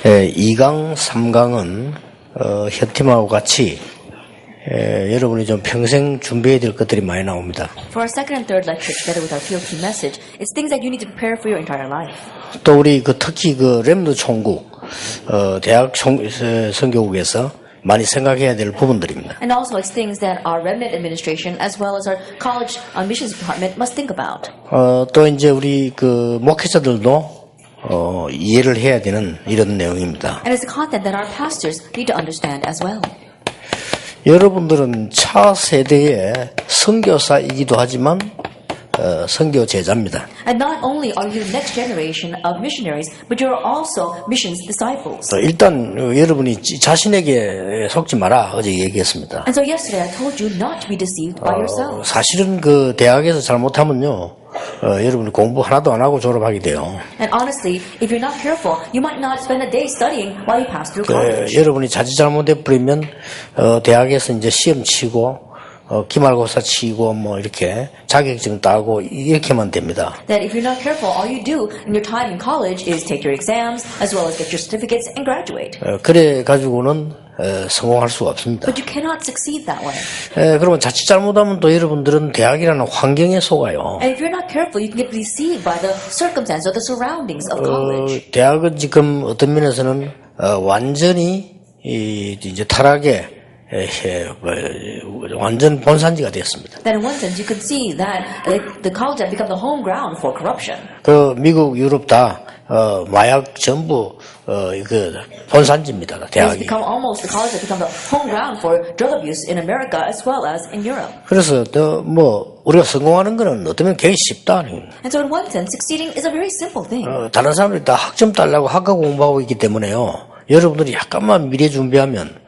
2강, 3강은 혀팀하고 같이 여러분이 좀 평생 준비해야 될 것들이 많이 나옵니다. For our second and third lecture, together with our POP message, it's things that you need to prepare for your entire life. 또 우리 특히 렘너 총국, 대학 선교국에서 많이 생각해야 될 부분들입니다. And also it's things that our remnant administration, as well as our college missions department, must think about. 또 이제 우리 목회자들도 이해를 해야 되는 이런 내용입니다. And it's the content that our pastors need to understand as well. 여러분들은 차 세대의 선교사이기도 하지만 선교 제자입니다. And not only are you the next generation of missionaries, but you're also missions disciples. 일단 여러분이 자신에게 속지 마라 어제 얘기했습니다. And so yesterday I told you not to be deceived by yourself. 사실은 대학에서 잘못하면요. 여러분이 공부 하나도 안 하고 졸업하게 돼요. And honestly, if you're not careful, you might not spend a day studying while you pass through college. 여러분이 자칫 잘못해 버리면 대학에서 이제 시험 치고 기말고사 치고 이렇게 자격증 따고 이렇게만 됩니다. That if you're not careful, all you do in your time in college is take your exams as well as get your certificates and graduate. 그래 가지고는 성공할 수가 없습니다. But you cannot succeed that way. 그러면 자칫 잘못하면 또 여러분들은 대학이라는 환경에 속아요. And if you're not careful, you can get deceived by the circumstance or the surroundings of college. 대학은 지금 어떤 면에서는 완전히 이제 타락의 완전 본산지가 되었습니다. That in one sense, you could see that the college had become the home ground for corruption. 미국, 유럽 다 마약 전부 본산지입니다. It's 대학이. become almost the college has become the home ground for drug abuse in America as well as in Europe. 그래서 우리가 성공하는 거는 어쩌면 굉장히 쉽다. And so in one sense, succeeding is a very simple thing. 다른 사람들이 다 학점 따려고 학과 공부하고 있기 때문에요. 여러분들이 약간만 미래 준비하면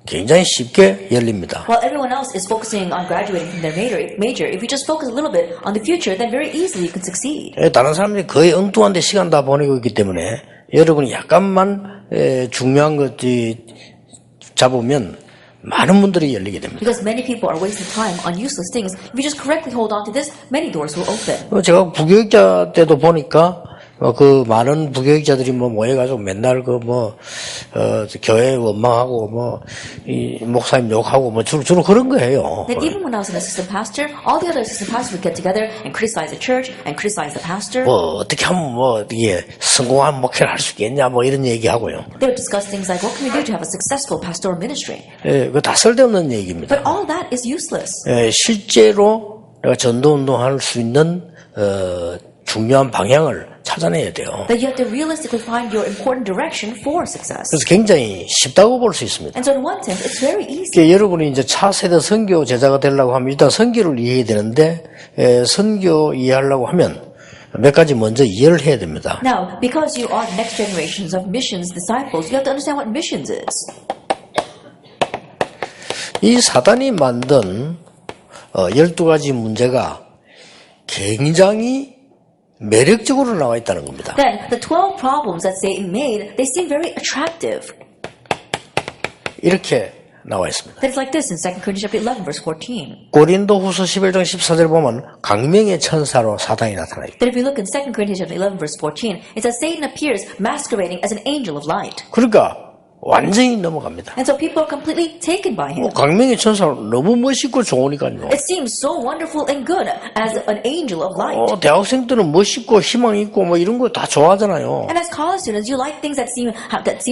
굉장히 쉽게 열립니다. While everyone else is focusing on graduating from their major, if you just focus a little bit on the future, then very easily you can succeed. 다른 사람들이 거의 엉뚱한 데 시간 다 보내고 있기 때문에 여러분이 약간만 중요한 것 잡으면 많은 문들이 열리게 됩니다. Because many people are wasting time on useless things. If you just correctly hold on to this, many doors will open. 제가 부교육자 때도 보니까 많은 부교육자들이 모여가지고 맨날 교회 원망하고 이 목사님 욕하고 주로 그런 거예요. That even when I was an assistant pastor, all the other assistant pastors would get together and criticize the church and criticize the pastor. 어떻게 하면 이게 성공한 목회를 할 수 있겠냐 이런 얘기하고요. They would discuss things like what can we do to have a successful pastoral ministry. 그거 다 쓸데없는 얘기입니다. But all that is useless. 실제로 내가 전도운동할 수 있는 중요한 방향을 찾아내야 돼요. That you have to realistically find your important direction for success. 그래서 굉장히 쉽다고 볼 수 있습니다. And so in one sense, it's very easy. 여러분이 이제 차세대 선교 제자가 되려고 하면 일단 선교를 이해해야 되는데 선교 이해하려고 하면 몇 가지 먼저 이해를 해야 됩니다. Now, because you are the next generations of missions disciples, you have to understand what missions is. 이 사단이 만든 12가지 문제가 굉장히 매력적으로 나와 있다는 겁니다. Then, the 12 problems that Satan made, they seem very attractive. 이렇게 나와 있습니다. That is like this in 2 Corinthians chapter 11, verse 14. 고린도후서 11장 14절 보면 강명의 천사로 사단이 나타나요. That if you look in 2 Corinthians chapter 11, verse 14, it says Satan appears masquerading as an angel of light. 그러니까 완전히 넘어갑니다. And so people are completely taken by him. 강명의 천사 너무 멋있고 좋으니까요. It seems so wonderful and good as an angel of light. 대학생 때는 멋있고 희망 있고 이런 거 다 좋아하잖아요. And as college students, you like things that seem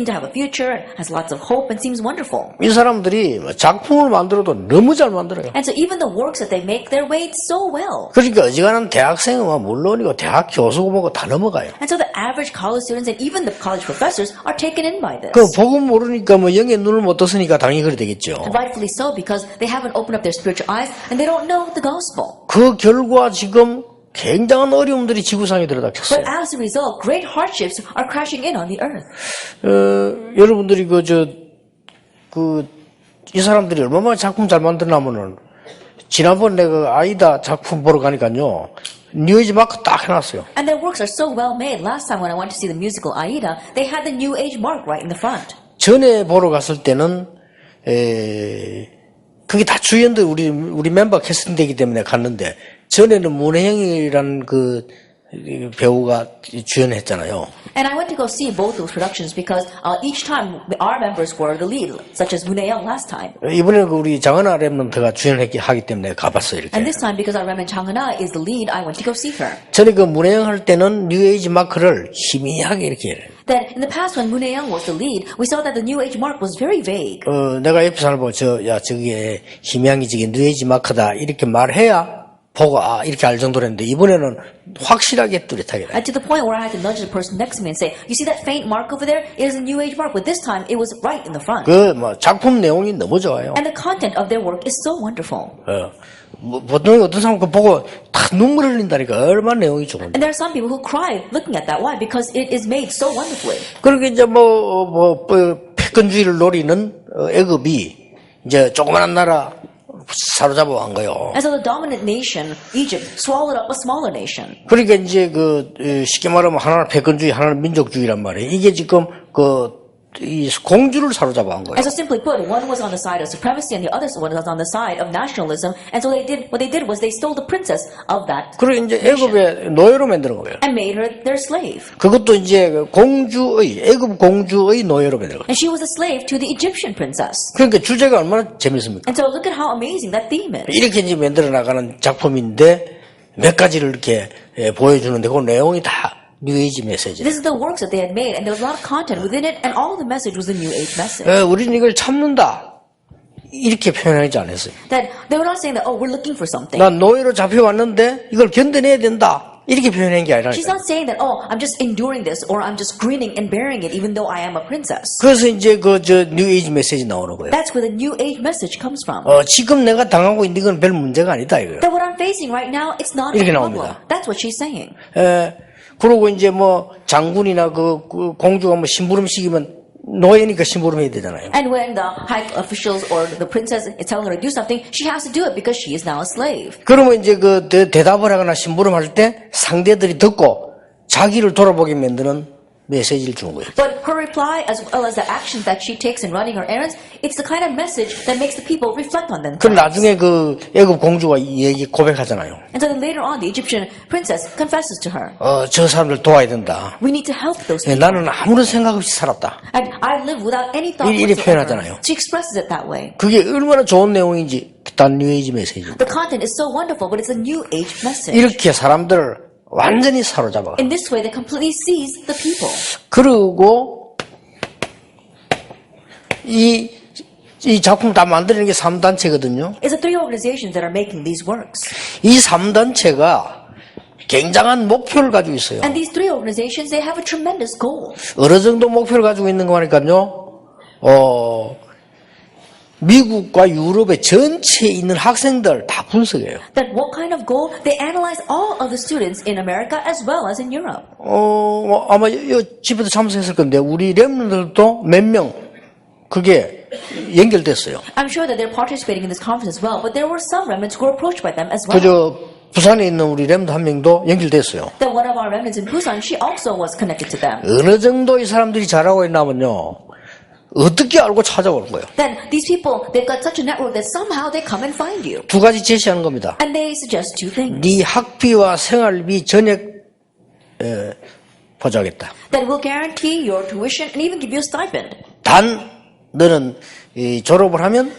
to have a future, has lots of hope, and seems wonderful. 이 사람들이 작품을 만들어도 너무 잘 만들어요. And so even the works that they make, they're weighed so well. 그러니까 어지간한 대학생은 물론이고 대학 교수고 뭐고 다 넘어가요. And so the average college students and even the college professors are taken in by this. 복음 모르니까 영의 눈을 못 떴으니까 당연히 그래 되겠죠. And rightfully so, because they haven't opened up their spiritual eyes and they don't know the gospel. 그 결과 지금 굉장한 어려움들이 지구상에 들어닥쳤어요. But as a result, great hardships are crashing in on the earth. 여러분들이 이 사람들이 얼마나 작품 잘 만드냐면은 지난번 내가 아이다 작품 보러 가니까요. New Age 마크 딱 해놨어요. And their works are so well made. Last time when I went to see the musical Aida, they had the New Age mark right in the front. 전에 보러 갔을 때는 그게 다 주연들 우리 멤버 캐스팅되기 때문에 갔는데 전에는 문혜영이라는 배우가 주연했잖아요. And I went to go see both those productions because each time our members were the lead, such as Moon Young last time. 이번에 그 우리 장은아 랩런트가 주연하기 때문에 가봤어요. 이렇게. And this time, because our Reverend Chang Eun-ah is the lead, I went to go see her. 전에 그 문혜영 할 때는 뉴에이지 마크를 희미하게 이렇게 해요. That in the past, when Moon Young was the lead, we saw that the New Age mark was very vague. 내가 옆에서 보고 저게 희미한 게 저게 뉴에이지 마크다 이렇게 말해야 보고 이렇게 알 정도로 했는데 이번에는 확실하게 뚜렷하게 And to the point where I had to nudge the person next to me and say, you see that faint mark over there? It is a New Age mark, but this time it was right in the front. 작품 내용이 너무 좋아요. And the content of their work is so wonderful. 보통 어떤 사람 그 보고 다 눈물 흘린다니까 얼마나 내용이 좋은데. And there are some people who cry looking at that. Why? Because it is made so wonderfully. 그렇게 이제 패권주의를 노리는 애굽이 이제 조그마한 나라 사로잡아 간 거요. And so the dominant nation, Egypt, swallowed up a smaller nation. 그러니까 이제 쉽게 말하면 하나는 패권주의, 하나는 민족주의란 말이에요. 이게 지금 이 공주를 사로잡아 간 거예요. And so simply put, one was on the side of supremacy and the other one was on the side of nationalism. And so what they did was they stole the princess of that 그리고 이제 애굽의 노예로 만드는 거예요. and made her their slave. 그것도 이제 애굽 공주의 노예로 만드는 거예요. And she was a slave to the Egyptian princess. 그러니까 주제가 얼마나 재밌습니까? And so look at how amazing that theme is. 이렇게 이제 만들어 나가는 작품인데 몇 가지를 이렇게 보여주는데 그 내용이 다 뉴에이지 메시지. This is the works that they had made, and there was a lot of content within it, and all the message was the New Age message. 우리는 이걸 참는다 이렇게 표현하지 않았어요. That they were not saying that, oh, we're looking for something. 난 노예로 잡혀왔는데 이걸 견뎌내야 된다 이렇게 표현한 게 아니라. She's not saying that, oh, I'm just enduring this, or I'm just grinning and bearing it, even though I am a princess. 그래서 이제 뉴에이지 메시지 나오는 거예요. That's where the New Age message comes from. 지금 내가 당하고 있는 건 별 문제가 아니다 이거예요. That what I'm facing right now, it's not a 이렇게 problem. 나옵니다. That's what she's saying. 그러고 이제 장군이나 그 공주가 심부름 시키면 노예니까 심부름해야 되잖아요. And when the high officials or the princess is telling her to do something, she has to do it because she is now a slave. 그러면 이제 대답을 하거나 심부름할 때 상대들이 듣고 자기를 돌아보게 만드는 메시지를 주는 거예요. But her reply, as well as the actions that she takes in running her errands, it's the kind of message that makes the people reflect on 그럼 themselves. 나중에 애굽 공주가 이 얘기 고백하잖아요. And so then later on, the Egyptian princess confesses to her, 저 사람들 도와야 된다. we need to help those people. 나는 아무런 생각 없이 살았다. And I live without any thought 이렇게 whatsoever. 표현하잖아요. She expresses it that way. 그게 얼마나 좋은 내용인지 단 뉴에이지 메시지. The content is so wonderful, but it's a New Age message. 이렇게 사람들을 완전히 사로잡아. In this way, they completely seize the people. 그리고 이 작품 다 만드는 게 3단체거든요. It's the three organizations that are making these works. 이 3단체가 굉장한 목표를 가지고 있어요. And these three organizations, they have a tremendous goal. 어느 정도 목표를 가지고 있는 거니까요. 미국과 유럽의 전체에 있는 학생들 다 분석해요. That what kind of goal? They analyze all of the students in America as well as in Europe. 아마 집에도 참석했을 건데 우리 랩런들도 몇 명 그게 연결됐어요. I'm sure that they're participating in this conference as well, but there were some remnants who were approached by them as well. 부산에 있는 우리 랩런트 한 명도 연결됐어요. That one of our remnants in Busan, she also was connected to them. 어느 정도 이 사람들이 잘하고 있냐면요. 어떻게 알고 찾아오는 거예요? Then these people, they've got such a network that somehow they come and find you. 두 가지 제시하는 겁니다. And they suggest two things. 네 학비와 생활비 전액 보조하겠다. That will guarantee your tuition and even give you a stipend. 단 너는 졸업을 하면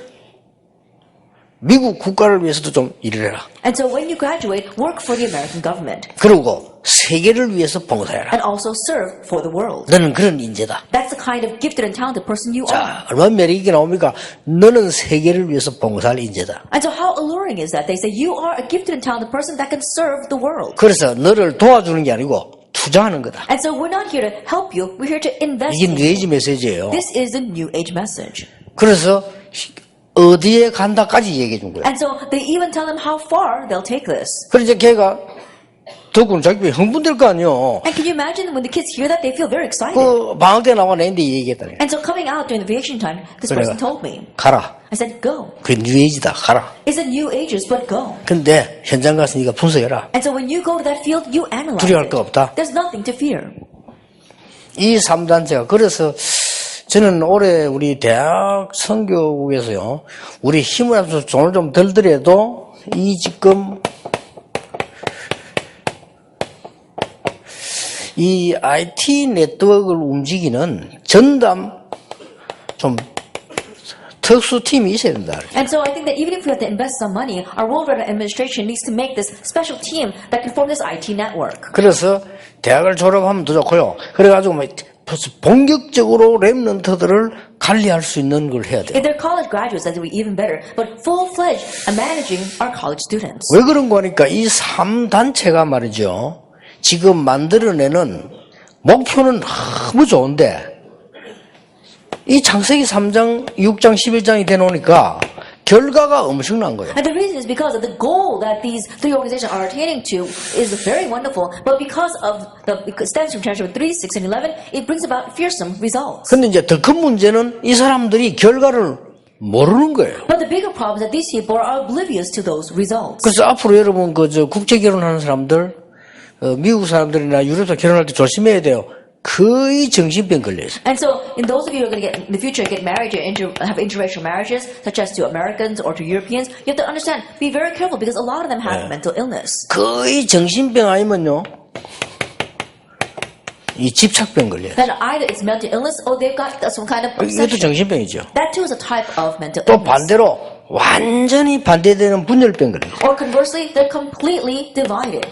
미국 국가를 위해서도 좀 일을 해라. And so when you graduate, work for the American government. 그리고 세계를 위해서 봉사해라. And also serve for the world. 너는 그런 인재다. That's the kind of gifted and talented person you are. 자, 얼마나 매력있게 나옵니까? 너는 세계를 위해서 봉사할 인재다. And so how alluring is that? They say you are a gifted and talented person that can serve the world. 그래서 너를 도와주는 게 아니고 투자하는 거다. And so we're not here to help you. We're here to invest 이게 in you. 뉴에이지 메시지예요. This is the New Age message. 그래서 어디에 간다까지 얘기해 준 거예요. And so they even tell them how far they'll take this. 그래서 이제 걔가 듣고는 자기 흥분될 거 아니에요. And can you imagine when the kids hear that, they feel very excited. 방학 때 나와 내는데 얘기했다니. And so coming out during the vacation time, this person told me. 가라. I said, go. 그 뉴에이지다. 가라. It's a New Ages, but go. 근데 현장 가서 네가 분석해라. And so when you go to that field, you analyze 두려워할 it. 거 없다. There's nothing to fear. 이 3단체가 그래서 저는 올해 우리 대학 선교국에서요. 우리 힘을 합쳐서 돈을 좀 덜 들여도 이 지금 이 IT 네트워크를 움직이는 전담 좀 특수팀이 있어야 된다. And so I think that even if we have to invest some money, our World Wide Web administration needs to make this special team that can form this IT network. 그래서 대학을 졸업하면 더 좋고요. 그래가지고 막 본격적으로 랩런트들을 관리할 수 있는 걸 해야 돼요. If they're college graduates, that would be even better. But full-fledged managing our college students. 왜 그런 거니까 이 3단체가 말이죠. 지금 만들어내는 목표는 너무 좋은데 이 창세기 3장, 6장, 11장이 되놓으니까 결과가 엄청난 거예요. And the reason is because of the goal that these three organizations are attaining to is very wonderful, but because of it stems from chapter 3, 6, and 11, it brings about fearsome results. 근데 이제 더 큰 문제는 이 사람들이 결과를 모르는 거예요. But the bigger problem is that these people are oblivious to those results. 그래서 앞으로 여러분 국제 결혼하는 사람들, 미국 사람들이나 유럽 사람 결혼할 때 조심해야 돼요. 거의 정신병 걸려요. And so, in those of you who are going to get in the future get married or have interracial marriages, such as to Americans or to Europeans, you have to understand, be very careful because a lot of them have mental illness. 거의 정신병 아니면요, 이 집착병 걸려요. That either it's mental illness or they've got some kind of 이것도 obsession. 정신병이죠. That too is a type of mental 또 illness. 반대로 완전히 반대되는 분열병 걸려요. Or conversely, they're completely divided.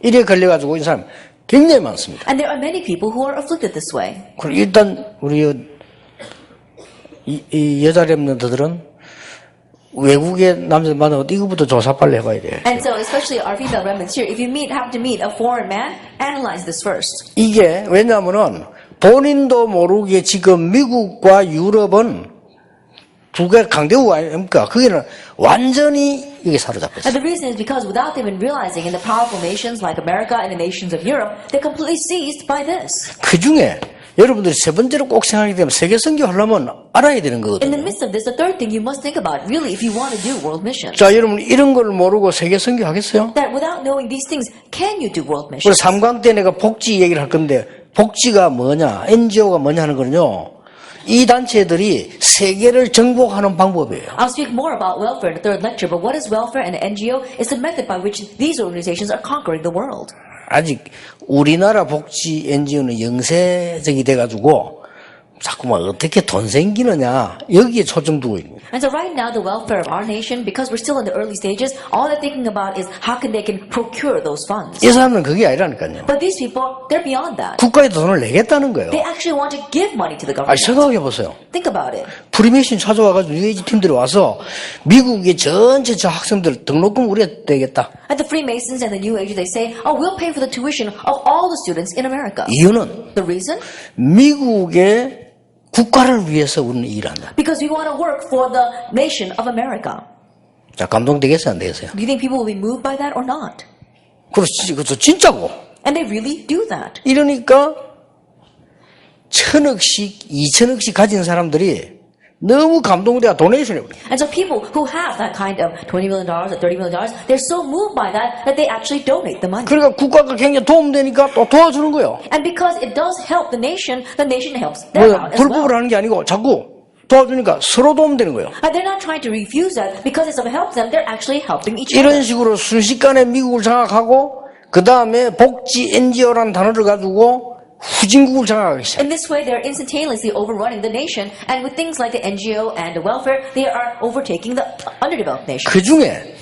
이래 걸려가지고 이 사람 굉장히 많습니다. And there are many people who are afflicted this way. 그럼 일단 우리 이 여자 랩런트들은 외국의 남자들 만나고 이거부터 조사 빨리 해봐야 돼요. And so, especially our female remnants here, if you happen to meet a foreign man, analyze this first. 이게 왜냐하면은 본인도 모르게 지금 미국과 유럽은 두 개 강대국 아닙니까? 거기는 완전히 이게 사로잡혔어요. And the reason is because without them even realizing, in the powerful nations like America and the nations of Europe, they're completely seized by this. 그 중에 여러분들이 세 번째로 꼭 생각하게 되면 세계 선교 하려면 알아야 되는 In 거거든요. the midst of this, the third thing you must think about, really, if you want to do world missions, 자, 여러분 이런 걸 모르고 세계 선교 하겠어요? that without knowing these things, can you do world 우리 missions? 3강 때 내가 복지 얘기를 할 건데 복지가 뭐냐, NGO가 뭐냐 하는 거는요. 이 단체들이 세계를 정복하는 방법이에요. I'll speak more about welfare in the third lecture, but what is welfare and an NGO is the method by which these organizations are conquering the world. 아직 우리나라 복지 NGO는 영세적이 돼가지고 자꾸만 어떻게 돈 생기느냐 여기에 초점 두고 있는 거예요. And so right now, the welfare of our nation, because we're still in the early stages, all they're thinking about is how they can procure those funds. 이 사람은 그게 아니라니까요. But these people, they're beyond that. 국가에 돈을 내겠다는 거예요. They actually want to give money to the 아니 government. 생각해 보세요. Think about it. 프리메이션 찾아와가지고 UAG 팀들이 와서 미국의 전체 저 학생들 등록금 우리가 떼겠다. At the Freemasons and the New Age, they say, oh, we'll pay for the tuition of all the students in America. 이유는 The reason? 미국의 국가를 위해서 우리는 일한다. Because we want to work for the nation of America. 자, 감동되겠어요, 안 되겠어요? Do you think people will be moved by that or not? 그렇지, 그것도 진짜고. And they really do that. 이러니까 1,000억씩, 2,000억씩 가진 사람들이 너무 감동돼야 도네이션 해버려. And so people who have that kind of $20 million or $30 million, they're so moved by that they actually donate the money. 그러니까 국가가 굉장히 도움되니까 또 도와주는 거예요. And because it does help the nation helps 뭐 them out as well. 불법을 하는 게 아니고 자꾸 도와주니까 서로 도움되는 거예요. And they're not trying to refuse that because it helps them, they're actually helping each other. 이런 식으로 순식간에 미국을 장악하고 그 다음에 복지 NGO라는 단어를 가지고 후진국을 장악하기 시작해요. In this way, they're instantaneously overrunning the nation, and with things like the NGO and the welfare, they are overtaking the underdeveloped nation. 그 중에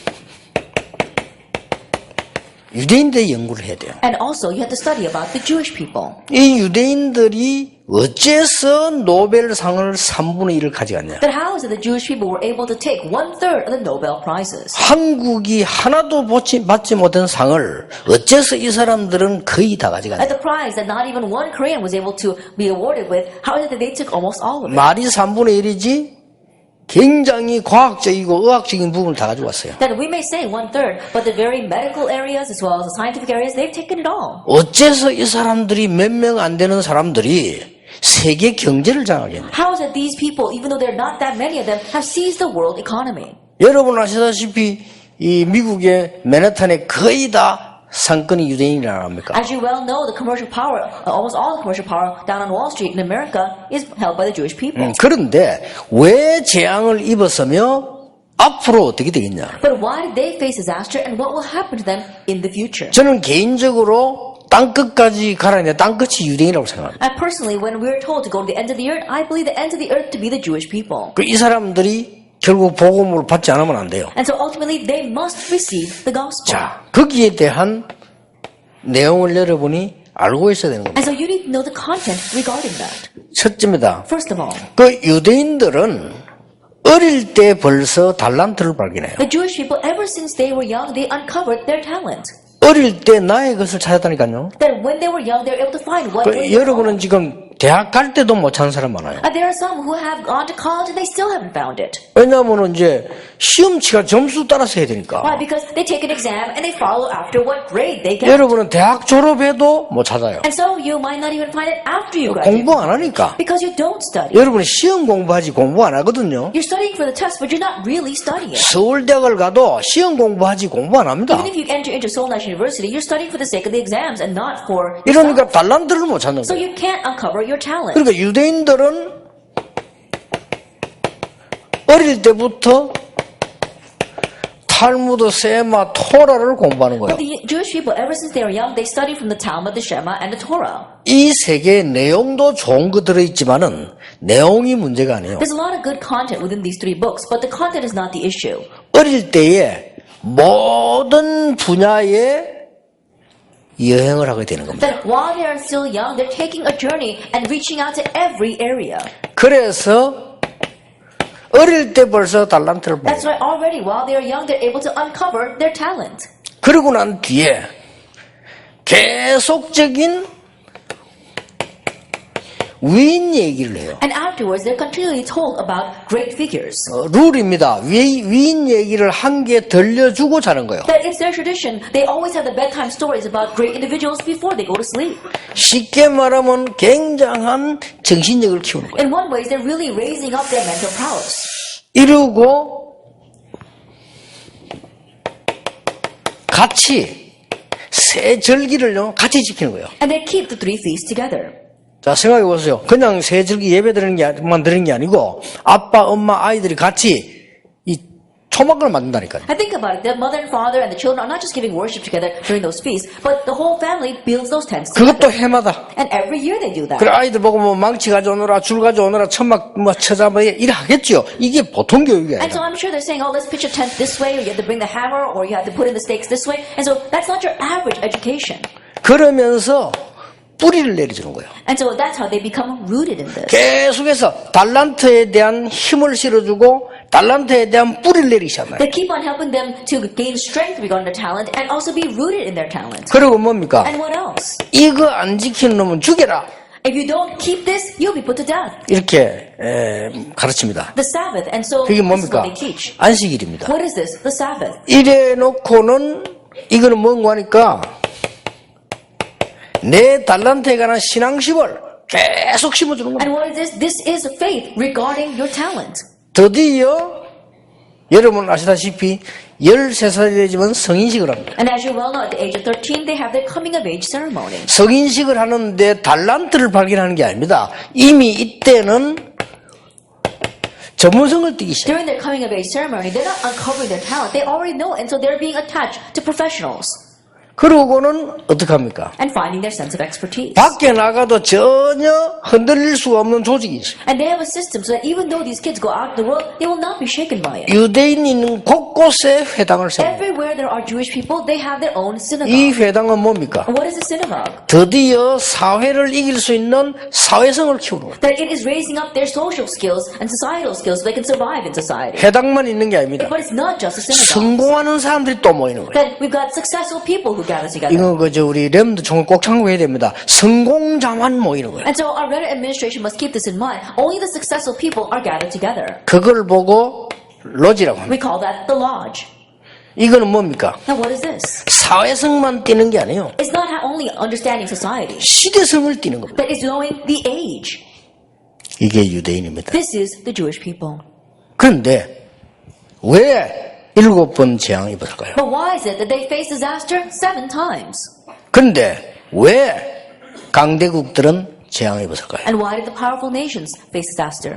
유대인들의 연구를 해야 돼요. And also, you have to study about the Jewish people. 이 유대인들이 어째서 노벨상을 3분의 1을 가져갔냐? That how is it the Jewish people were able to take 1/3 of the Nobel Prizes? 한국이 하나도 받지 못한 상을 어째서 이 사람들은 거의 다 가져갔냐? At the prize that not even one Korean was able to be awarded with, how is it that they took almost all of it? 말이 3분의 1이지 굉장히 과학적이고 의학적인 부분을 다 가져왔어요. That we may say 1/3, but the very medical areas as well as the scientific areas, they've taken it all. 어째서 이 사람들이 몇 명 안 되는 사람들이 세계 경제를 장악했냐? How is it these people, even though there are not that many of them, have seized the world economy? 여러분 아시다시피 이 미국의 맨해튼에 거의 다 상권이 유대인이라 합니까? As you well know, the commercial power, almost all the commercial power down on Wall Street in America is held by the Jewish people. 그런데 왜 재앙을 입었으며 앞으로 어떻게 되겠냐? But why did they face disaster and what will happen to them in the future? 저는 개인적으로 땅끝까지 가라는데 땅끝이 유대인이라고 생각합니다. And personally, when we're told to go to the end of the earth, I believe the end of the earth to be the Jewish people. 이 사람들이 결국 복음을 받지 않으면 안 돼요. And so ultimately, they must receive the gospel. 자, 거기에 대한 내용을 여러분이 알고 있어야 되는 겁니다. And so you need to know the content regarding that. 첫째입니다. First of all, 그 유대인들은 어릴 때 벌써 달란트를 발견해요. the Jewish people, ever since they were young, they uncovered their talent. 어릴 때 나의 것을 찾았다니까요. That when they were young, they were able to find what was 여러분은 지금 대학 갈 때도 못 찾는 사람 많아요. And there are some who have gone to college and they still haven't found it. 왜냐하면 이제 시험치가 점수 따라서 해야 되니까. Why? Because they take an exam and they follow after what grade they get. 여러분은 대학 졸업해도 못 찾아요. And so you might not even find it after you graduate. 공부 안 하니까. Because you don't study. 여러분이 시험 공부하지 공부 안 하거든요. You're studying for the test, but you're not really studying. 서울대학을 가도 시험 공부하지 공부 안 합니다. Even if you enter into Seoul National University, you're studying for the sake of the exams and not for 이러니까 yourself. 달란트를 못 찾는 So 거예요. you can't uncover your talent. 그러니까 유대인들은 어릴 때부터 탈무드, 세마, 토라를 공부하는 거예요. But the Jewish people, ever since they were young, they study from the Talmud, the Shema, and the Torah. 이 세 개의 내용도 좋은 거 들어있지만은 내용이 문제가 아니에요. There's a lot of good content within these three books, but the content is not the issue. 어릴 때에 모든 분야에 여행을 하게 되는 겁니다. That while they are still young, they're taking a journey and reaching out to every area. 그래서 어릴 때 벌써 달란트를 That's 받아요. why already while they are young, they're able to uncover their talent. 그러고 난 뒤에 계속적인 위인 얘기를 해요. And afterwards, they're continually told about great figures. 룰입니다. 위인 얘기를 한 개 들려주고 자는 거예요. That it's their tradition. They always have the bedtime stories about great individuals before they go to sleep. 쉽게 말하면 굉장한 정신력을 키우는 거예요. In one way, they're really raising up their mental prowess. 이러고 같이 세 절기를요 같이 지키는 거예요. And they keep the three feasts together. 자, 생각해 보세요. 그냥 세 절기 예배 드리는 게만 드리는 게 아니고 아빠, 엄마, 아이들이 같이 이 초막을 만든다니까요. I think about it. The mother and father and the children are not just giving worship together during those feasts, but the whole family builds those tents together. 그것도 해마다. And every year they do that. 그래 아이들 보고 뭐 망치 가져오느라 줄 가져오느라 천막 뭐 쳐자 뭐 이래 하겠죠. 이게 보통 교육이 And so 아니라. I'm sure they're saying, oh, let's pitch a tent this way, or you have to bring the hammer, or you have to put in the stakes this way. And so that's not your average education. 그러면서 뿌리를 내려주는 거예요. And so that's how they become rooted in this. 계속해서 달란트에 대한 힘을 실어주고 달란트에 대한 뿌리를 내리기 시작해요. They keep on helping them to gain strength regarding their talent and also be rooted in their talent. 그리고 뭡니까? And what else? 이거 안 지키는 놈은 죽여라. If you don't keep this, you'll be put to death. 이렇게 가르칩니다. The Sabbath. And so 그게 this is 뭡니까? what they teach. 안식일입니다. What is this? The Sabbath. 이래 놓고는 이거는 뭔가 하니까 내 달란트에 관한 신앙심을 계속 심어주는 겁니다. And what is this? This is faith regarding your talent. 드디어 여러분 아시다시피 13살이 되지만 성인식을 합니다. And as you well know, at the age of 13, they have their coming of age ceremony. 성인식을 하는데 달란트를 발견하는 게 아닙니다. 이미 이때는 전문성을 띠기 시작해요. During their coming of age ceremony, they're not uncovering their talent. They already know it, and so they're being attached to professionals 그러고는 어떻게 합니까? and finding their sense of expertise. 밖에 나가도 전혀 흔들릴 수 없는 조직이 있어요. And they have a system so that even though these kids go out in the world, they will not be shaken by it. 유대인이 있는 곳곳에 회당을 세웁니다. Everywhere there are Jewish people, they have their own 이 synagogue. 회당은 뭡니까? And what is a synagogue? 드디어 사회를 이길 수 있는 사회성을 키우는 거예요. That it is raising up their social skills and societal skills so they can survive in society. 회당만 있는 게 아닙니다. But it's not just a synagogue. 성공하는 사람들이 또 모이는 거예요. That we've got successful people who gather together. 이거 그저 우리 렘도 총을 꼭 참고해야 됩니다. 성공자만 모이는 거예요. And so our Reddit administration must keep this in mind. Only the successful people are gathered together. 그걸 보고 로지라고 합니다. We call that the lodge. 이거는 뭡니까? Now what is this? 사회성만 띄는 게 아니에요. It's not only understanding society, 시대성을 띄는 겁니다. but it's knowing the age. 이게 유대인입니다. This is the Jewish people. 그런데 왜 7번 재앙이 벌어질까요? But why is it that they face disaster 7 times? 그런데 왜 강대국들은 재앙이 벌어질까요? And why did the powerful nations face disaster?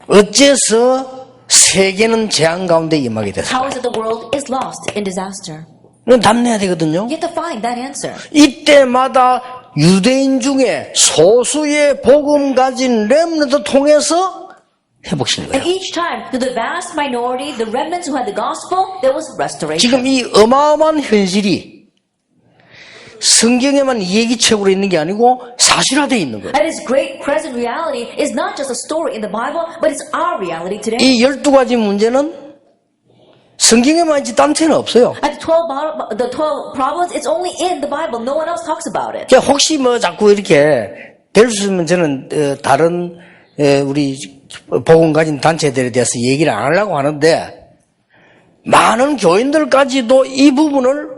어째서 세계는 재앙 가운데 임하게 How 됐을까요? is it the world is lost in disaster? 이건 답내야 되거든요. You have to find that answer. 이때마다 유대인 중에 소수의 복음 가진 렘넌트 통해서 회복시키는 And 거예요. each time, to the vast minority, the remnants who had the gospel, there was restoration. 지금 이 어마어마한 현실이 성경에만 이야기책으로 있는 게 아니고 사실화되어 있는 거예요. And this great present reality is not just a story in the Bible, but it's our reality today. 이 12가지 문제는 성경에만 있지 딴 데는 없어요. And the 12 problems, it's only in the Bible. No one else talks about it. 그러니까 혹시 뭐 자꾸 이렇게 될 수 있으면 저는 다른 우리 복음 가진 단체들에 대해서 얘기를 안 하려고 하는데 많은 교인들까지도 이 부분을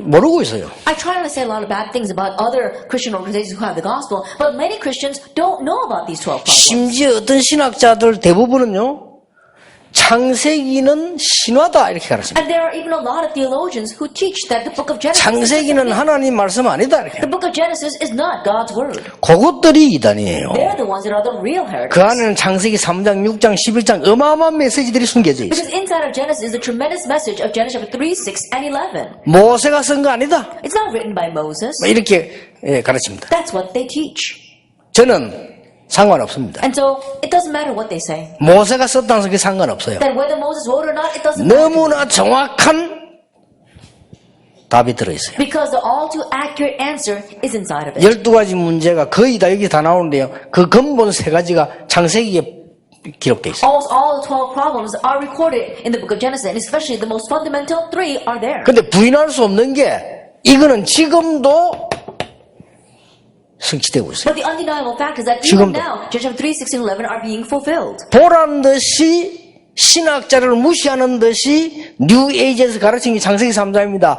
모르고 있어요. I try not to say a lot of bad things about other Christian organizations who have the gospel, but many Christians don't know about these 12 problems. 심지어 어떤 신학자들 대부분은요, 창세기는 신화다 이렇게 가르칩니다. And there are even a lot of theologians who teach that the book of Genesis 창세기는 하나님 말씀 아니다 이렇게. the book of Genesis is not God's word. 그것들이 이단이에요. They're the ones that are the real heretics. 그 안에는 창세기 3장, 6장, 11장 어마어마한 메시지들이 숨겨져 있어요. Because inside of Genesis is the tremendous message of Genesis chapter 3, 6, and 11. 모세가 쓴 거 아니다. It's not written by Moses. 뭐 이렇게 가르칩니다. That's what they teach. 저는 상관없습니다. And so it doesn't matter what they say. 모세가 썼다는 게 상관없어요. That whether Moses wrote or not, it doesn't matter. 너무나 정확한 답이 들어있어요. Because the all too accurate answer is inside of it. 12가지 문제가 거의 다 여기 다 나오는데요. 그 근본 3가지가 창세기에 기록되어 있어요. Almost all the 12 problems are recorded in the book of Genesis, and especially the most fundamental 3 are there. 근데 부인할 수 없는 게 이거는 지금도 성취되고 있어요. But the undeniable fact is that even 지금도. now, Genesis 3, 6, and 11 are being fulfilled. 보란 듯이 신학자를 무시하는 듯이 뉴 에이지에서 가르친 게 창세기 3장입니다.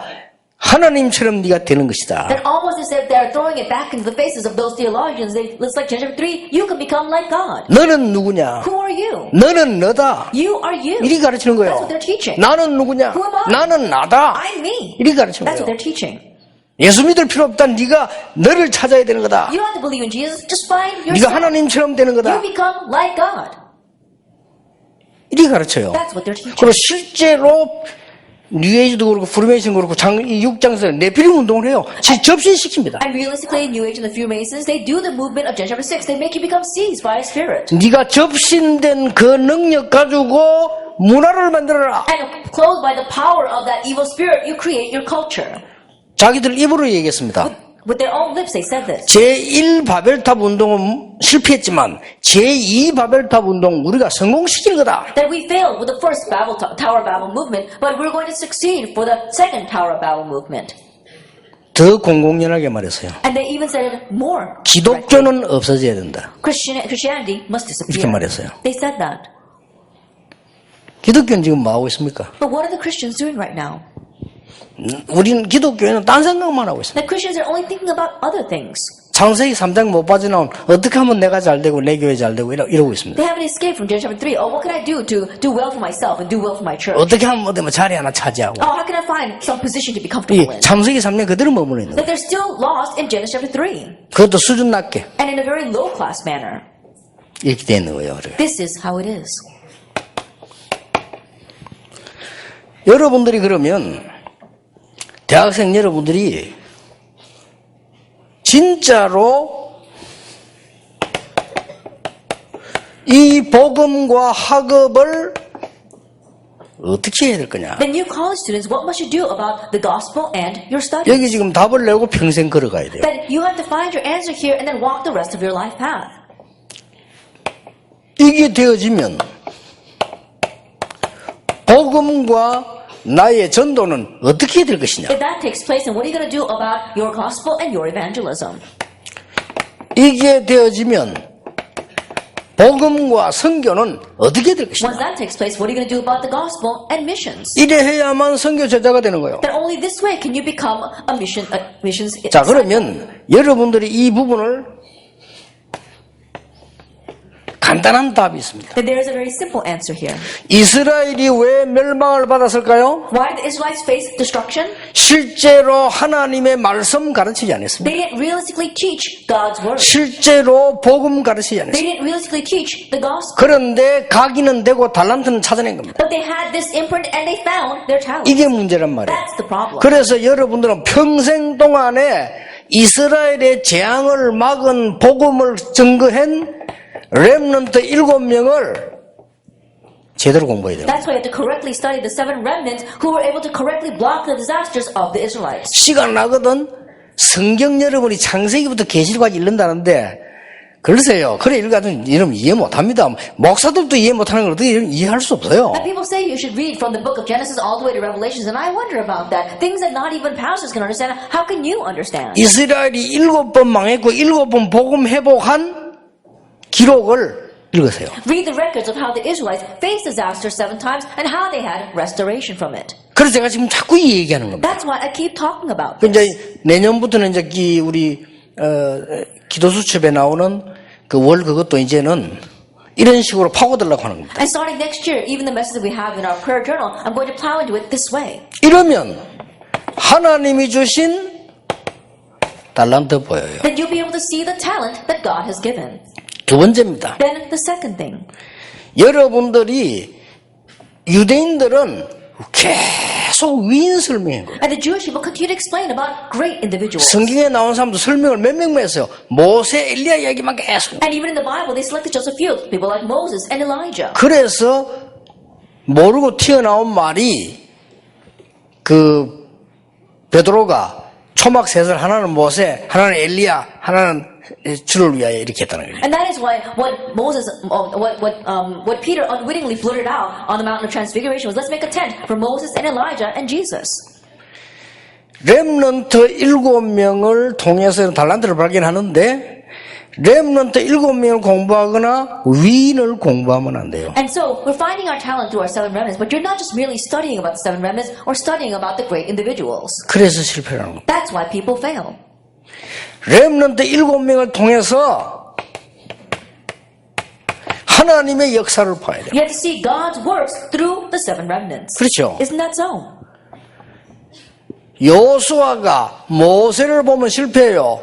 하나님처럼 네가 되는 것이다. That almost as if they're throwing it back into the faces of those theologians. It's like Genesis 3, you can become like God. 너는 누구냐? Who are you? 너는 너다. You are you. 이리 가르치는 That's 거예요. what they're teaching. 나는 누구냐? Who am I? 나는 나다. I'm me. 이리 가르치는 That's what 거예요. they're teaching. 예수 믿을 필요 없다. 네가 너를 찾아야 되는 거다. You don't have to believe in Jesus. Just find 네가 yourself. 하나님처럼 되는 You 거다. become like God. 이리 가르쳐요. That's what they're teaching. 그리고 실제로 뉴에이지도 그렇고 프리메이슨도 그렇고 6장에서 네피림 운동을 해요. 접신시킵니다. And realistically, in New Age and the Freemasons, they do the movement of Genesis chapter 6. They make you become seized by a spirit. 네가 접신된 그 능력 가지고 문화를 만들어라. And clothed by the power of that evil spirit, you create your culture. 자기들 입으로 얘기했습니다. With their own lips, they said this. 제1 바벨탑 운동은 실패했지만 제2 바벨탑 운동 우리가 성공시킬 거다. That we failed with the first Tower of Babel movement, but we're going to succeed for the second Tower of Babel movement. 더 공공연하게 말했어요. And they even said it more. 기독교는 없어져야 된다. Christianity must 이렇게 disappear. 말했어요. They said that. 기독교는 지금 뭐 하고 있습니까? But what are the Christians doing right now? 우리는 기독교에는 딴 생각만 하고 있습니다. The Christians are only thinking about other things. 창세기 3장 못 빠져나온 어떻게 하면 내가 잘 되고 내 교회 잘 되고 이러고 있습니다. They haven't escaped from Genesis chapter 3. Oh, what can I do to do well for myself and do well for my church? 어떻게 하면 뭐 자리 하나 차지하고 Oh, how can I find some position to be 이 comfortable in? 창세기 3년 그대로 머무르 있는 거예요. That they're still lost in Genesis chapter 3. 그것도 수준 낮게 And in a very low class manner. 이렇게 돼 있는 거예요. This is how it is. 여러분들이 그러면 대학생 여러분들이 진짜로 이 복음과 학업을 어떻게 해야 될 거냐? Then you college students, what must you do about the gospel and your studies? 여기 지금 답을 내고 평생 걸어가야 돼요. Then you have to find your answer here and then walk the rest of your life path. 이게 되어지면 복음과 나의 전도는 어떻게 될 것이냐? If that takes place, then what are you going to do about your gospel and your evangelism? 이게 되어지면 복음과 선교는 어떻게 될 Once 것이냐? that takes place, what are you going to do about the gospel and missions? 이래 해야만 선교 제자가 되는 거예요. That only this way can you become a missions. 자, 그러면 여러분들이 이 부분을 간단한 답이 있습니다. Then there is a very simple answer here. 이스라엘이 왜 멸망을 받았을까요? Why did the Israelites face destruction? 실제로 하나님의 말씀 가르치지 않았습니다. They didn't realistically teach God's word. 실제로 복음 가르치지 They 않았습니다. didn't realistically teach the gospel. 그런데 각인은 되고 달란트는 찾아낸 겁니다. But they had this imprint and they found their talent. 이게 문제란 말이에요. That's the problem. 그래서 여러분들은 평생 동안에 이스라엘의 재앙을 막은 복음을 증거한 렘넌트 7명을 제대로 공부해야 돼요. That's why you have to correctly study the 7 remnants who were able to correctly block the disasters of the Israelites. 시간 나거든 성경 여러분이 창세기부터 계시록까지 읽는다는데 글쎄요. 그래 읽어도 여러분 이해 못합니다. 목사들도 이해 못하는 걸 어떻게 이해할 수 없어요. Now people say you should read from the book of Genesis all the way to Revelations, and I wonder about that. Things that not even pastors can understand. How can you understand? 이스라엘이 7번 망했고 7번 복음 회복한 기록을 읽으세요. Read the records of how the Israelites faced disaster 7 times and how they had restoration from it. 그래서 제가 지금 자꾸 이 얘기하는 겁니다. That's why I keep talking about 그 this. 이제 내년부터는 이제 우리 기도 수첩에 나오는 그 월 그것도 이제는 이런 식으로 파고들려고 하는 겁니다. And starting next year, even the message that we have in our prayer journal, I'm going to plow into it this way. 이러면 하나님이 주신 달란트 보여요. Then you'll be able to see the talent that God has given. 두 번째입니다. Then the second thing. 여러분들이 유대인들은 계속 위인 설명해요. And the Jewish people continue to explain about great individuals. 성경에 나온 사람도 설명을 몇 명만 했어요. 모세, 엘리야 이야기만 계속. And even in the Bible, they selected just a few people like Moses and Elijah. 그래서 모르고 튀어나온 말이 그 베드로가 초막셋을 하나는 모세, 하나는 엘리야, 하나는 주를 위하여 이렇게 했다는 거예요. And that is why what Moses, what Peter unwittingly blurted out on the mountain of transfiguration was, let's make a tent for Moses and Elijah and Jesus. 렘넌트 7명을 통해서 달란트를 발견하는데 렘넌트 7명을 공부하거나 위인을 공부하면 안 돼요. And so we're finding our talent through our 7 remnants, but you're not just merely studying about the 7 remnants or studying about the great individuals. 그래서 실패하는 거예요. That's why people fail. 렘넌트 7명을 통해서 하나님의 역사를 봐야 돼요. You have to see God's works through the 7 remnants. 그렇죠. Isn't that so? 여호수아가 모세를 보면 실패해요.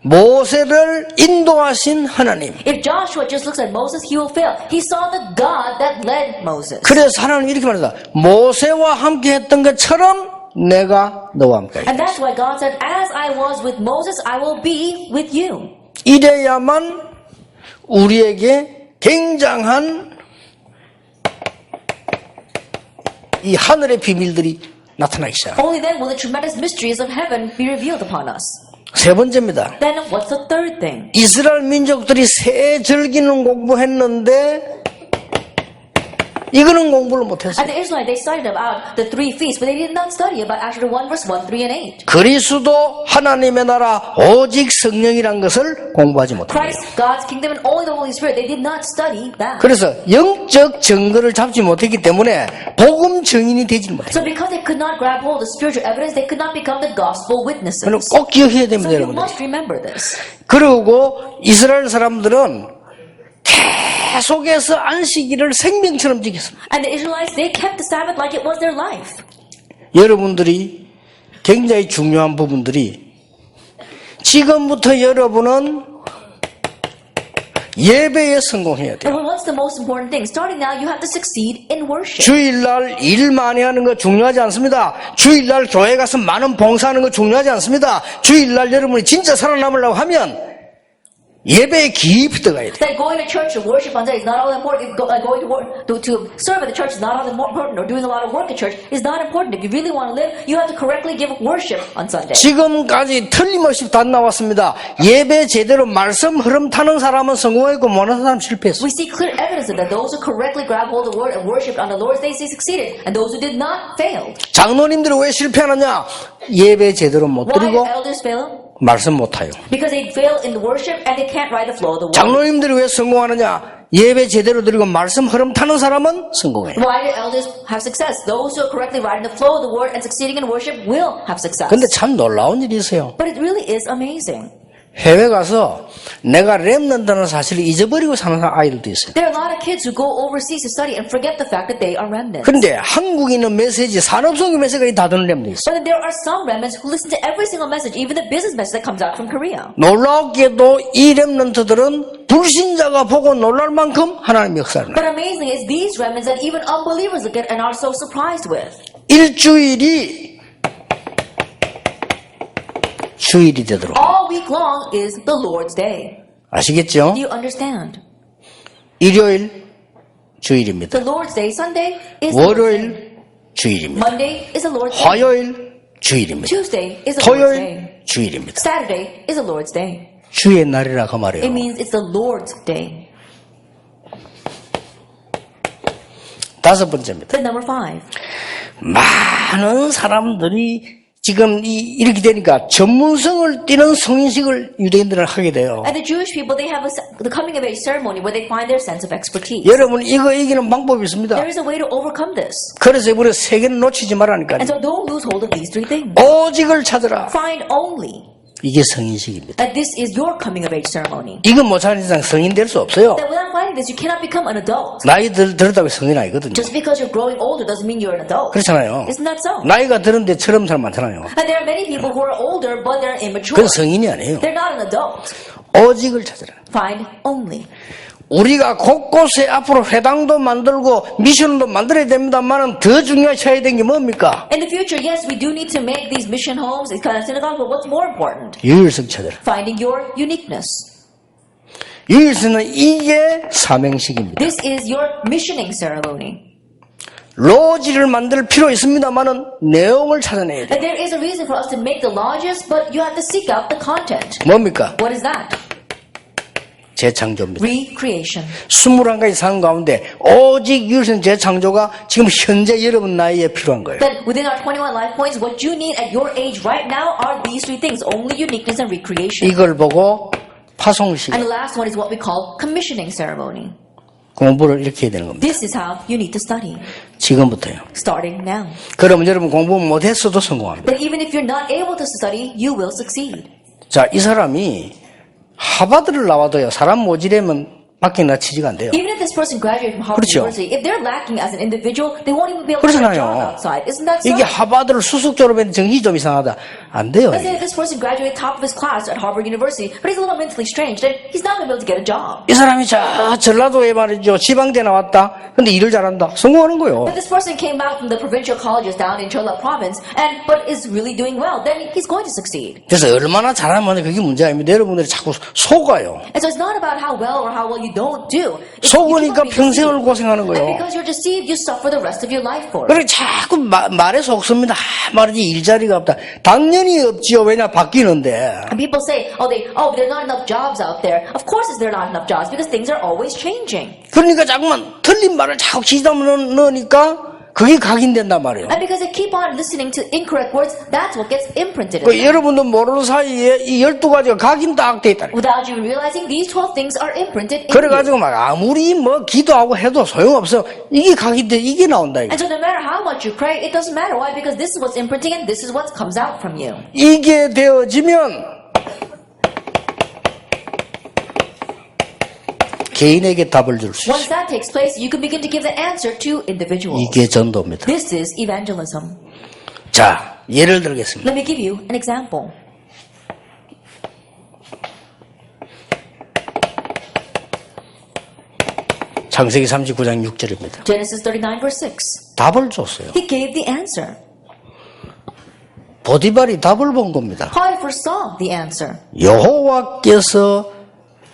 모세를 인도하신 하나님. If Joshua just looks at Moses, he will fail. He saw the God that led Moses. 그래서 하나님 이렇게 말합니다. 모세와 함께 했던 것처럼 내가 너와 함께 하리라. And that's why God said, as I was with Moses, I will be with you. 이래야만 우리에게 굉장한 이 하늘의 비밀들이 나타나기 시작합니다. Only then will the tremendous mysteries of heaven be revealed upon us. 세 번째입니다. Then what's the third thing? 이스라엘 민족들이 새 절기는 공부했는데 이거는 공부를 못했어요. And the Israelites, they studied about the 3 feasts, but they did not study about actually 1 verse 1, 3, and 8. 그리스도 하나님의 나라 오직 성령이란 것을 공부하지 못합니다. Christ, God's kingdom, and only the Holy Spirit, they did not study that. 그래서 영적 증거를 잡지 못했기 때문에 복음 증인이 되지 못해요. So because they could not grab hold of spiritual evidence, they could not become the gospel witnesses. 그럼 꼭 기억해야 So 됩니다, you 여러분들. must remember this. 그리고 이스라엘 사람들은 계속해서 안식일을 생명처럼 지켰습니다. And the Israelites, they kept the Sabbath like it was their life. 여러분들이 굉장히 중요한 부분들이 지금부터 여러분은 예배에 성공해야 돼요. And what's the most important thing? Starting now, you have to succeed in worship. 주일날 일 많이 하는 거 중요하지 않습니다. 주일날 교회 가서 많은 봉사하는 거 중요하지 않습니다. 주일날 여러분이 진짜 살아남으려고 하면 예배에 깊이 들어가야 돼요. That going to church to worship on Sunday is not all that important. Going to work to serve at the church is not all that important, or doing a lot of work at church is not important. If you really want to live, you have to correctly give worship on Sunday. 지금까지 틀림없이 다 나왔습니다. 예배 제대로 말씀 흐름 타는 사람은 성공했고 못하는 사람 실패했어요. We see clear evidence of that. Those who correctly grab hold of the word and worship on the Lord's days, they succeeded, and those who did not failed. 장로님들이 왜 실패하느냐? 예배 제대로 못 Why 드리고 do elders fail? 말씀 못 타요. Because they fail in the worship and they can't ride the flow of the word. 장로님들이 왜 성공하느냐? 예배 제대로 드리고 말씀 흐름 타는 사람은 성공해요. Why do elders have success? Those who are correctly riding the flow of the word and succeeding in worship will have success. 근데 참 놀라운 일이 있어요. But it really is amazing. 해외 가서 내가 렘넌트라는 사실을 잊어버리고 사는 아이들도 있어요. There are a lot of kids who go overseas to study and forget the fact that they are remnants. 그런데 한국에 있는 메시지, 산업성의 메시지까지 다 듣는 렘도 있어요. But then there are some remnants who listen to every single message, even the business message that comes out from Korea. 놀랍게도 이 렘넌트들은 불신자가 보고 놀랄 만큼 하나님의 역사를 해요. But amazing is these remnants that even unbelievers look at and are so surprised with. 일주일이 주일이 되도록. All week long is the Lord's Day. 아시겠죠? Do you understand? 일요일 주일입니다. The Lord's Day, Sunday is the Lord's Day. 월요일 주일입니다. Monday is the Lord's Day. 화요일 주일입니다. Tuesday is the Lord's Day. 토요일 주일입니다. Saturday is the Lord's Day. 주의 날이라 그 말이에요. It means it's the Lord's Day. 다섯 번째입니다. Then number 5. 많은 사람들이 지금 이렇게 되니까 전문성을 띠는 성인식을 유대인들은 하게 돼요. And the Jewish people, they have the coming of age ceremony where they find their sense of expertise. 여러분 이거 이기는 방법이 있습니다. There is a way to overcome this. 그래서 우리 세 개는 놓치지 말라니까요. And so don't lose hold of these 3 things. 오직을 찾으라. Find only 이게 성인식입니다. that this is your coming of age ceremony. 이거 못 찾는 이상 성인 될 수 없어요. That without finding this, you cannot become an adult. 나이 들었다고 성인 아니거든요. Just because you're growing older doesn't mean you're an adult. 그렇잖아요. Isn't that so? 나이가 들었는데 처럼 사람 많잖아요. And there are many people who are older, but they're immature. 그건 성인이 아니에요. They're not an adult. 오직을 찾으라. Find only. 우리가 곳곳에 앞으로 회당도 만들고 미션도 만들어야 됩니다만은 더 중요하셔야 되는 게 뭡니까? In the future, yes, we do need to make these mission homes, these kind of synagogues, but what's more important? 유일성 찾으라. Finding your uniqueness. 유일성은 이게 사명식입니다. This is your missioning ceremony. 로지를 만들 필요 있습니다만은 내용을 찾아내야 돼요. And there is a reason for us to make the lodges, but you have to seek out the content. 뭡니까? What is that? 재창조입니다. Recreation. 21가지 상 가운데 오직 유일성 재창조가 지금 현재 여러분 나이에 필요한 거예요. Then within our 21 life points, what you need at your age right now are these 3 things, only uniqueness and recreation. 이걸 보고 파송식, And the last one is what we call commissioning ceremony. 공부를 이렇게 해야 되는 겁니다. This is how you need to study, 지금부터요. starting now. 그러면 여러분 공부 못했어도 성공합니다. Then even if you're not able to study, you will succeed. 자, 이 사람이 하버드를 나와도요, 사람 모지려면 밖에 나치지가 안 돼요. Even if this person graduated from Harvard 그렇죠. University, if they're lacking as an individual, they won't even be able to get a 그렇잖아요. job outside. Isn't that so? 이게 하버드를 수석 졸업했는데 정신이 좀 이상하다. 안 돼요. Let's say 이게. this person graduated top of his class at Harvard University, but he's a little mentally strange, then he's not going to be able to get a job. 이 사람이 저 전라도에 말이죠. 지방대 나왔다. 근데 일을 잘한다. 성공하는 거예요. But this person came out from the provincial colleges down in Chola province, but is really doing well, then he's going to succeed. 그래서 얼마나 잘하면 그게 문제 아닙니다. 여러분들이 자꾸 속아요. And so it's not about how well or how well you don't do. 속으니까 평생을 고생하는 And 거예요. because you're deceived, you suffer the rest of your life for it. 그래 자꾸 말에 속습니다. 말이지 일자리가 없다. 당연히 없지요. 왜냐 바뀌는데. And people say, there's not enough jobs out there. Of course there are not enough jobs because things are always changing. 그러니까 자꾸만 틀린 말을 자꾸 지다 넣으니까 그게 각인된단 말이에요. And because they keep on listening to incorrect words, that's what gets imprinted in 그 them. 여러분도 모르는 사이에 이 12가지가 각인 딱 돼 있다. Without you realizing, these 12 things are imprinted in you. 그래가지고 막 아무리 뭐 기도하고 해도 소용없어. 이게 각인돼 이게 나온다. 이게. And so no matter how much you pray, it doesn't matter. Why? Because this is what's imprinting and this is what comes out from you. 이게 되어지면 개인에게 답을 줄 수 Once 있어요. that takes place, you can begin to give the answer to individuals. 이게 전도입니다. This is evangelism. 자, 예를 들겠습니다. Let me give you an example. 창세기 39장 6절입니다. Genesis 39 verse 6. 답을 줬어요. He gave the answer. 보디발이 답을 본 겁니다. Potiphar saw the answer. 여호와께서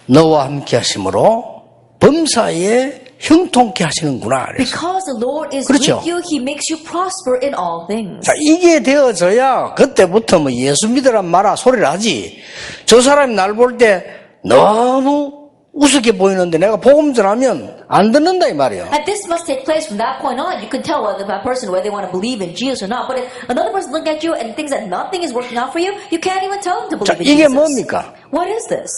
너와 함께 하심으로 범사에 형통케 하시는구나. 그래서. Because the Lord is 그렇죠. with you, He makes you prosper in all things. 자, 이게 되어져야 그때부터 뭐 예수 믿으란 말아 소리를 하지. 저 사람이 날 볼 때 너무 우습게 보이는데 내가 복음 전하면 안 듣는다 이 말이에요. And this must take place from that point on. You can tell whether that person, whether they want to believe in Jesus or not. But if another person look at you and thinks that nothing is working out for you, you can't even tell them to 자, believe in 이게 Jesus. 뭡니까? What is this?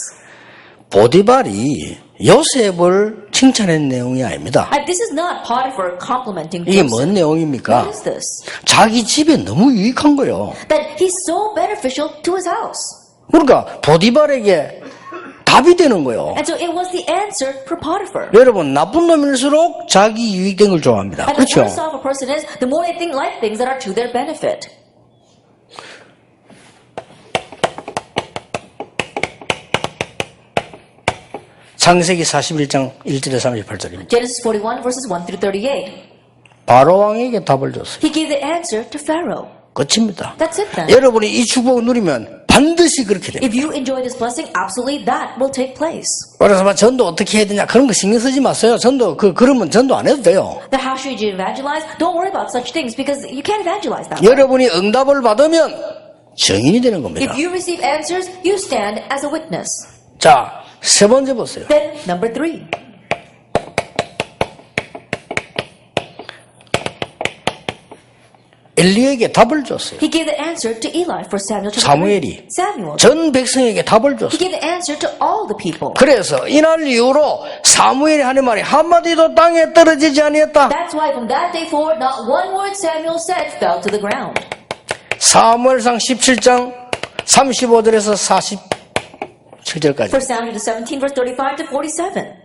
보디발이 요셉을 칭찬한 내용이 아닙니다. And this is not Potiphar complimenting 이게 Joseph. 뭔 내용입니까? What is this? 자기 집에 너무 유익한 거예요. That he's so beneficial to his house. 그러니까 보디발에게 답이 되는 거예요. And so it was the answer for Potiphar. 여러분 나쁜 놈일수록 자기 유익된 걸 좋아합니다. And the 그렇죠? worse off a person is, the more they think like things that are to their benefit. 창세기 41장 1절에 38절입니다. Genesis 41 verses 1 through 38. 바로 왕에게 답을 줬어요. He gave the answer to Pharaoh. 끝입니다. That's it then. 여러분이 이 축복을 누리면 반드시 그렇게 됩니다. If you enjoy this blessing, absolutely that will take place. 그래서 막 전도 어떻게 해야 되냐 그런 거 신경 쓰지 마세요. 전도 그러면 전도 안 해도 돼요. Then how should you evangelize? Don't worry about such things because you can't evangelize that way. 여러분이 응답을 받으면 증인이 되는 겁니다. If you receive answers, you stand as a witness. 자, 세 번째 보세요. Then number 3. 엘리에게 답을 줬어요. He gave the answer to Eli for Samuel chapter 3. 사무엘이 Samuel. 전 백성에게 답을 He 줬어요. gave the answer to all the people. 그래서 이날 이후로 사무엘이 하는 말이 한마디도 땅에 떨어지지 아니했다. That's why from that day forward, not one word Samuel said fell to the ground. 사무엘상 17장 35절에서 47절까지. 1 Samuel 17 verse 35 to 47.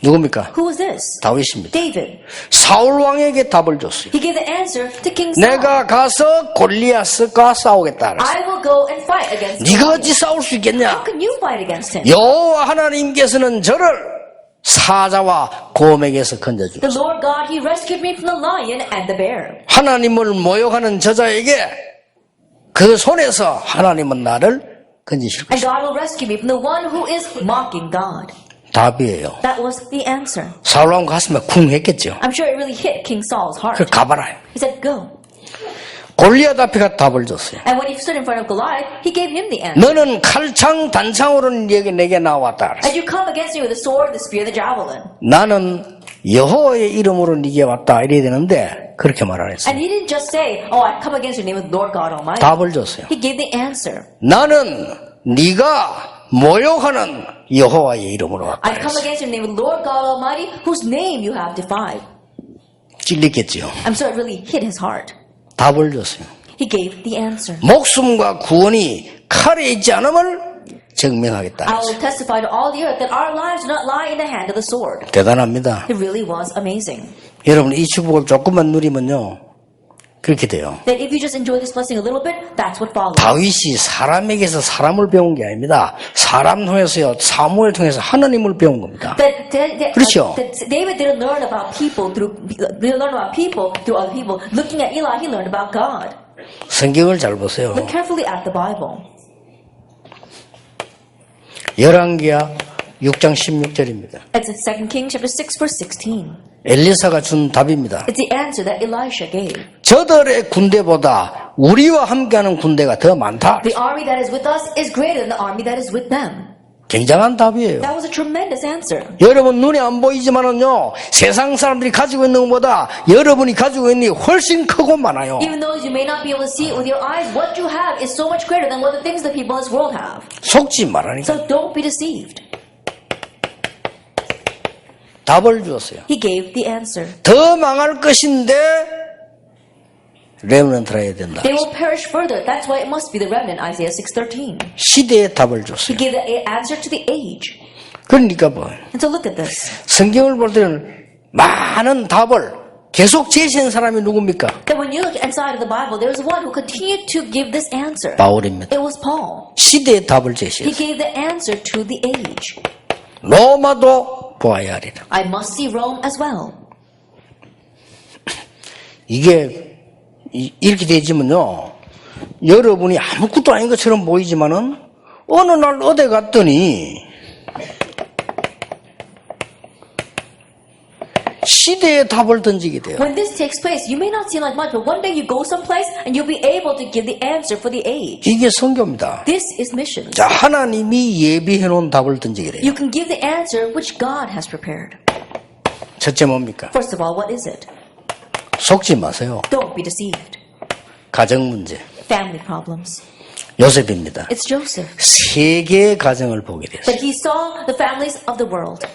누굽니까? Who was this? 다윗입니다. David. 사울 왕에게 답을 줬어요. He gave the answer to King Saul. 내가 가서 골리앗과 싸우겠다. I will go and fight against him. 네가 어찌 싸울 수 있겠냐? How can you fight against him? 여호와 하나님께서는 저를 사자와 곰에게서 건져주셨어요. The Lord God, He rescued me from the lion and the bear. 하나님을 모욕하는 저자에게 그 손에서 하나님은 나를 건지실 And 것이다. God will rescue me from the one who is mocking God. 답이에요. That was the answer. 사울 왕 가슴에 쿵 했겠죠. I'm sure it really hit King Saul's heart. 그 가봐라. He said, go. 골리앗 앞에 가 답을 줬어요. And when he stood in front of Goliath, he gave him the answer. 너는 칼창 단창으로 내게 나왔다. And you come against me with the sword, the spear, the javelin. 나는 여호와의 이름으로 네게 왔다 이래야 되는데 그렇게 말 안 했어요. And he didn't just say, oh, I come against your name with Lord God Almighty. 답을 줬어요. He gave the answer. 나는 네가 모욕하는 여호와의 이름으로 왔다. I come against your name with Lord God Almighty, whose name you have defied. 찔렸겠지요. I'm sure it really hit his heart. 답을 줬어요. He gave the answer. 목숨과 구원이 칼에 있지 않음을 증명하겠다. I will testify to all the earth that our lives do not lie in the hand of the sword. 대단합니다. It really was amazing. 여러분 이 축복을 조금만 누리면요 그렇게 돼요. That if you just enjoy this blessing a little bit, that's what follows. 다윗이 사람에게서 사람을 배운 게 아닙니다. 사람 통해서요 사무엘 통해서 하나님을 배운 겁니다. 그렇죠. That David didn't learn about people through other people. Looking at Eli, he learned about God. 성경을 잘 보세요. Look carefully at the Bible. 열왕기하 6장 16절입니다. It's in 2 Kings chapter 6 verse 16. 엘리사가 준 답입니다. It's the answer that Elisha gave. 저들의 군대보다 우리와 함께하는 군대가 더 많다. The army that is with us is greater than the army that is with them. 굉장한 답이에요. That was a tremendous answer. 여러분 눈에 안 보이지만은요 세상 사람들이 가지고 있는 것보다 여러분이 가지고 있는 게 훨씬 크고 많아요. Even though you may not be able to see it with your eyes, what you have is so much greater than what the things the people in this world have. 속지 말라니까. So don't be deceived. 답을 주었어요. He gave the answer. 더 망할 것인데 레몬트라 해야 된다. They will perish further. That's why it must be the remnant, Isaiah 6:13. 시대에 답을 He 줬어요. gave the answer to the age. 그러니까 뭐 And so look at this. 성경을 볼 때는 많은 답을 계속 제시한 사람이 누굽니까? That when you look inside of the Bible, there is one who continued to give this answer. 바울입니다. It was Paul. 시대에 답을 He 제시했어요. gave the answer to the age. 로마도 보아야 하리라. I must see Rome as well. 이게 이렇게 되지면요 여러분이 아무것도 아닌 것처럼 보이지만은 어느 날 어디 갔더니 시대에 답을 던지게 돼요. When this takes place, you may not seem like much, but one day you go someplace and you'll be able to give the answer for the age. 이게 선교입니다. This is missions. 자, 하나님이 예비해 놓은 답을 던지게 돼요. You can give the answer which God has prepared. 첫째 뭡니까? First of all, what is it? 속지 마세요. Don't be deceived. 가정 문제. Family problems. 요셉입니다. It's Joseph. 세 개의 가정을 보게 됐어요. That he saw the families of the world.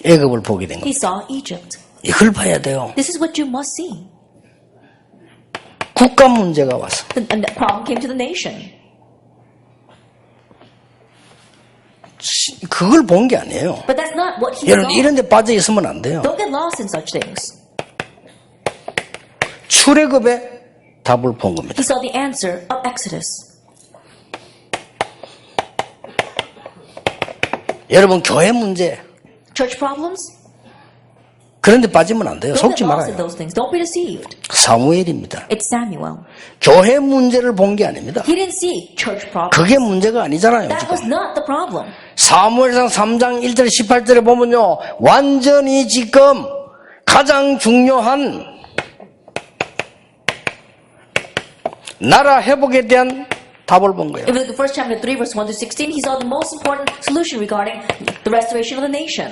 애굽을 보게 된 He 겁니다. saw Egypt. 이걸 봐야 돼요. This is what you must see. 국가 문제가 왔어. And the problem came to the nation. 그걸 본 게 아니에요. But that's not what he 여러분 saw. 이런 데 빠져 있으면 안 돼요. Don't get lost in such things. 출애굽의 답을 본 겁니다. He saw the answer of Exodus. 여러분 교회 문제 Church problems? 그런 데 빠지면 안 돼요. Don't 속지 get lost in 말아요. those things. Don't be deceived. 사무엘입니다. It's Samuel. 교회 문제를 본 게 아닙니다. He didn't see church problems. 그게 문제가 아니잖아요. That 지금. was not the problem. 사무엘상 3장 1절 18절에 보면요. 완전히 지금 가장 중요한 나라 회복에 대한 답을 본 거예요. If you look at 1 chapter 3, verse 1 to 16, he saw the most important solution regarding the restoration of the nation.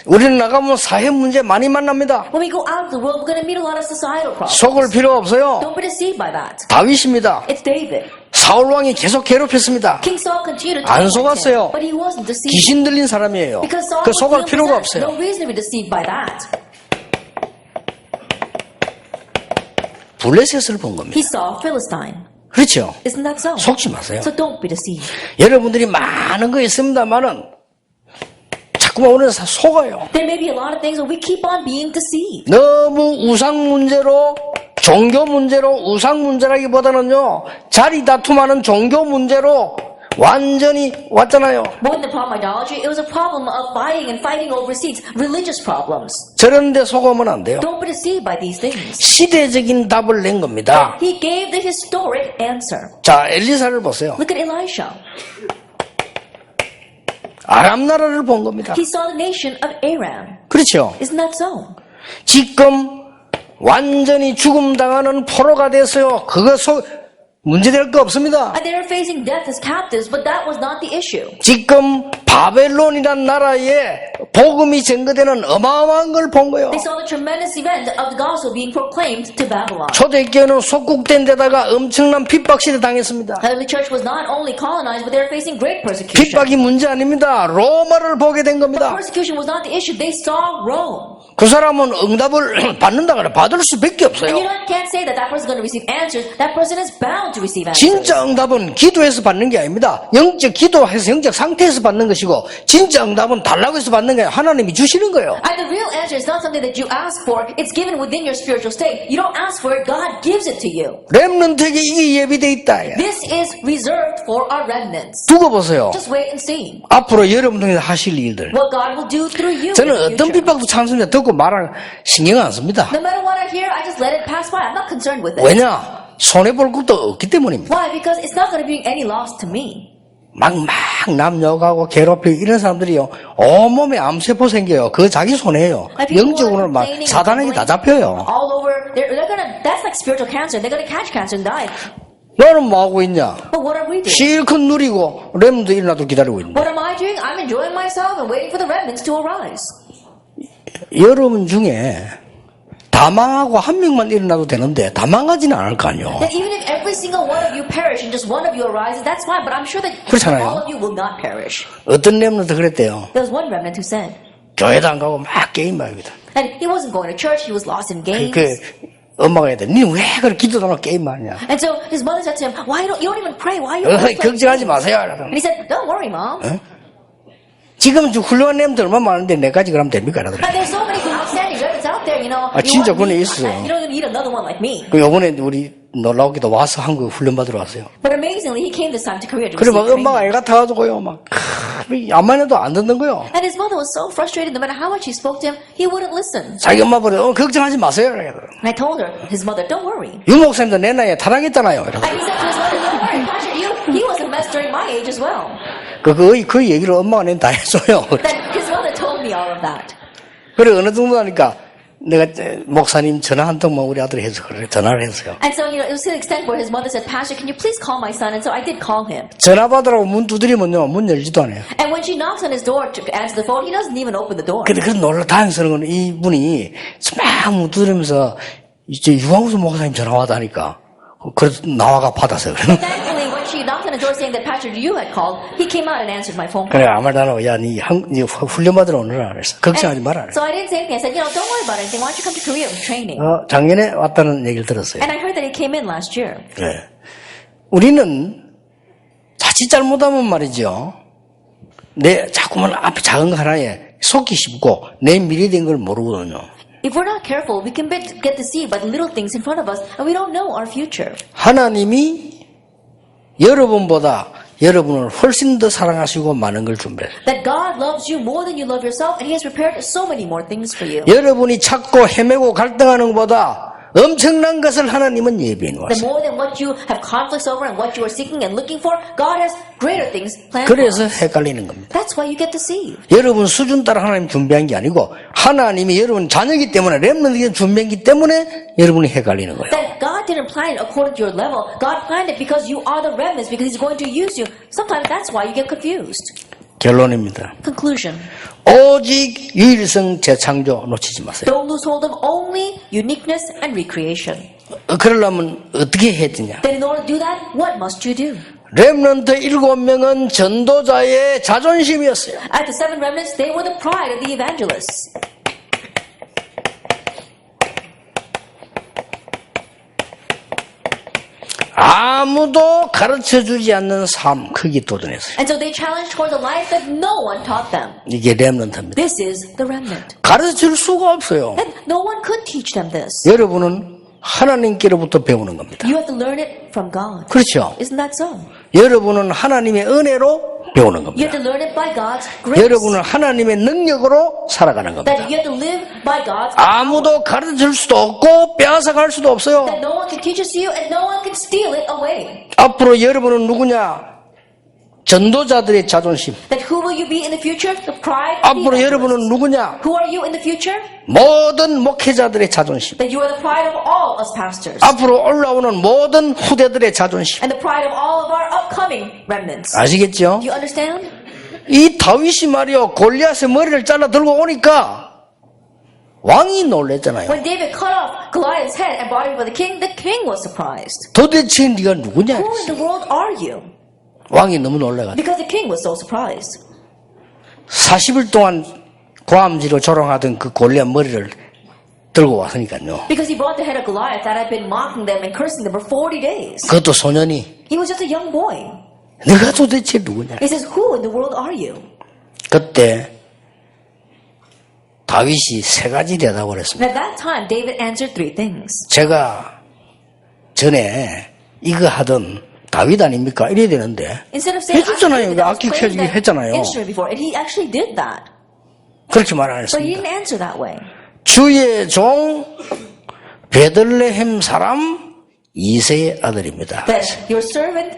우리는 나가면 사회 문제 많이 만납니다. When we go out of the world, we're going to meet a lot of societal problems. 속을 필요 없어요. Don't be deceived by that. 다윗입니다. It's David. 사울 왕이 계속 괴롭혔습니다. King Saul continued to 안 torment 속았어요. him, but he wasn't deceived. 귀신 들린 사람이에요. Because Saul 그 was 속을 필요가 demon-possessed. 없어요. No reason to be deceived by that. 블레셋을 본 겁니다. He saw Philistine. 그렇죠? Isn't that so? 속지 마세요. So don't be deceived. 여러분들이 많은 거 있습니다만은 자꾸만 우리는 속아요. There may be a lot of things, but we keep on being deceived. 너무 우상 문제로 종교 문제로 우상 문제라기보다는요 자리 다툼하는 종교 문제로 완전히 왔잖아요. More than the problem of idolatry, it was a problem of fighting over seeds, religious problems. 저런 데 속으면 안 돼요. Don't be deceived by these things. 시대적인 답을 낸 겁니다. He gave the historic answer. 자, 엘리사를 보세요. Look at Elisha. 아람 나라를 본 겁니다. He saw the nation of Aram. 그렇죠? Isn't that so? 지금 완전히 죽음당하는 포로가 됐어요. 그거 문제될 거 없습니다. And they were facing death as captives, but that was not the issue. 지금 바벨론이란 나라에 복음이 증거되는 어마어마한 걸 본 거예요. They saw the tremendous event of the gospel being proclaimed to Babylon. 초대교회는 속국된 데다가 엄청난 핍박시대 당했습니다. And the church was not only colonized, but they were facing great persecution. 핍박이 문제 아닙니다. 로마를 보게 된 겁니다. Persecution was not the issue. They saw Rome. 그 사람은 응답을 받는다 그래 받을 수밖에 And 없어요. you can't say that that person is going to receive answers. That person is bound to receive answers. 진짜 응답은 기도해서 받는 게 아닙니다. 영적 기도해서 영적 상태에서 받는 것이고 진짜 응답은 달라고 해서 받는 게 아니라 하나님이 주시는 거예요. And the real answer is not something that you ask for. It's given within your spiritual state. You don't ask for it. God gives it to you. 렘넌트에게 이게 예비돼 있다. This is reserved for our remnants. 두고 보세요. Just wait and see 앞으로 여러분 통해서 하실 일들. what God will do through you. 저는 in the 어떤 future. 핍박도 참습니다. 듣고 말을 신경 안 씁니다. No matter what I hear, I just let it pass by. I'm not concerned with it. 왜냐? 손해볼 것도 없기 때문입니다. Why? Because it's not going to bring any loss to me. 막 남 욕하고 괴롭히고 이런 사람들이요. 온몸에 암세포 생겨요. 그거 자기 손해예요. Like people who are 영적으로는 막 complaining and 사단에게 다 grumbling 잡혀요. all over. That's like spiritual cancer. They're going to catch cancer and die. 너는 뭐 하고 있냐? But what are we doing? 실컷 누리고 렘도 일어나도 기다리고 있는데. What am I doing? I'm enjoying myself and waiting for the remnants to arise. 여러분 중에 다 망하고 한 명만 일어나도 되는데 다 망하지는 않을 거 아니에요. That even if every single one of you perish and just one of you arises, that's fine. But I'm sure that 그렇잖아요. all of you will not perish. 어떤 렘도 그랬대요. There was one remnant who said, 교회도 안 가고 막 게임하거든. and he wasn't going to church. He was lost in games. 엄마가 해야 돼. 니 왜 그렇게 기도도 안 하고 게임만 하냐? And so his mother said to him, "Why you don't even pray? Why are you?" always playing 걱정하지 games?" 마세요. And he said, "Don't worry, mom." 지금 좀 훌륭한 렘들 얼마나 많은데 내까지 그러면 됩니까? And there's so many outstanding remnants out there, you know. 아, 진짜 you want 그건 me, 있어. you don't need another one like me. 그 요번에 우리 놀라우기도 와서 한국 훈련 받으러 왔어요. But amazingly, he came this time to Korea to 그래 막 receive 엄마가 training. 애 같아가지고요. 막 암만 해도 안 듣는 거요. And his mother was so frustrated. No matter how much he spoke to him, he wouldn't listen. 자기 엄마 보래 걱정하지 마세요. 그래. And I told her, his mother, "Don't worry." 유 목사님도 내 나이에 타락했잖아요. 이러고. And he said to his mother, "Don't worry, Pastor, he was a mess during my age as well." 그 얘기를 엄마가 내는 다 해줘요. Then his mother told me all of that. 그래 어느 정도 하니까 내가 목사님 전화 한 통만 우리 아들이 해서 그래 전화를 했어요. And so, it was to the extent where his mother said, "Pastor, can you please call my son?" And so I did call him. 전화 받으라고 문 두드리면요 문 열지도 않아요. And when she knocks on his door to answer the phone, he doesn't even open the door. 근데 그런 놀라 다행스러운 건 이분이 막 문 두드리면서 이제 유광수 목사님 전화 왔다니까 그래서 나와가 받았어요. Thankfully, when she knocked knocked on the door saying that Pastor you had called, he came out and answered my phone call. 그래 아무 말도 안 하고 야니 훈련 받으러 오느라 그랬어. 걱정하지 마라. So I didn't say anything. I said, don't worry about anything. Why don't you come to Korea with training? 작년에 왔다는 얘기를 들었어요. And I heard that he came in last year. 네. 우리는 자칫 잘못하면 말이죠. 내 자꾸만 앞에 작은 거 하나에 속기 쉽고 내 미래 된 걸 모르거든요. If we're not careful, we can get deceived by the little things in front of us, and we don't know our future. 하나님이 여러분보다 여러분을 훨씬 더 사랑하시고 많은 걸 준비해요. That God loves you more than you love yourself, and He has prepared so many more things for you. 여러분이 찾고 헤매고 갈등하는 것보다 엄청난 것을 하나님은 예비해 The 놓았어요. more than what you have conflicts over and what you are seeking and looking for, God has greater things planned for 그래서 us. 헷갈리는 겁니다. That's why you get deceived. 여러분 수준 따라 하나님 준비한 게 아니고 하나님이 여러분 자녀이기 때문에 렘넌트가 준비했기 때문에 여러분이 헷갈리는 거예요. That God didn't plan it according to your level. God planned it because you are the remnants, because He's going to use you. Sometimes that's why you get confused. 결론입니다. Conclusion. 오직 유일성 재창조 놓치지 마세요. Don't lose hold of only uniqueness and recreation. 그러려면 어떻게 해야 되냐? Then in order to do that, what must you do? 렘넌트 7명은 전도자의 자존심이었어요. At the seven remnants, they were the pride of the evangelists. 아무도 가르쳐주지 않는 삶 크기 도전했어요. And so they challenged towards a life that no one taught them. 이게 렘넌트입니다. This is the remnant. 가르칠 수가 없어요. And no one could teach them this. 여러분은 하나님께로부터 배우는 겁니다. You have to learn it from God. 그렇죠? Isn't that so? 여러분은 하나님의 은혜로 배우는 You 겁니다. have to learn it by God's grace. 여러분은 하나님의 능력으로 살아가는 겁니다. That you have to live by God's 아무도 가르칠 수도 없고 빼앗아갈 수도 없어요. that no one can teach it to you and no one can steal it away. 앞으로 여러분은 누구냐? 전도자들의 자존심. That who will you be in the future? The pride of the 앞으로 evangelists. 여러분은 누구냐? Who are you in the future? 모든 목회자들의 자존심. That you are the pride of all us pastors. 앞으로 올라오는 모든 후대들의 자존심. And the pride of all of our upcoming remnants. 아시겠죠? Do you understand? 이 다윗이 말이요 골리앗의 머리를 잘라 들고 오니까 왕이 놀랬잖아요. When David cut off Goliath's head and brought it before the king was surprised. 도대체 네가 누구냐? Who in the world are you? 왕이 너무 놀라가지고 Because the king was so surprised. 40일 동안 고함지로 조롱하던 그 골리앗 머리를 들고 왔으니까요. Because he brought the head of Goliath that had been mocking them and cursing them for 40 days. 그것도 소년이 He was just a young boy. 네가 도대체 누구냐? He says, who in the world are you? 그때 다윗이 세 가지 대답을 했습니다. And at that time, David answered three things. 제가 전에 이거 하던 다윗 아닙니까? 이래야 되는데 Instead of saying, 해줬잖아요. I 악기 was 켜주기 playing that 했잖아요. instrument before, and he actually did that. 그렇게 말 안 But he 했습니다. didn't answer that way. 주의 종 베들레헴 사람 이세의 아들입니다. That your servant,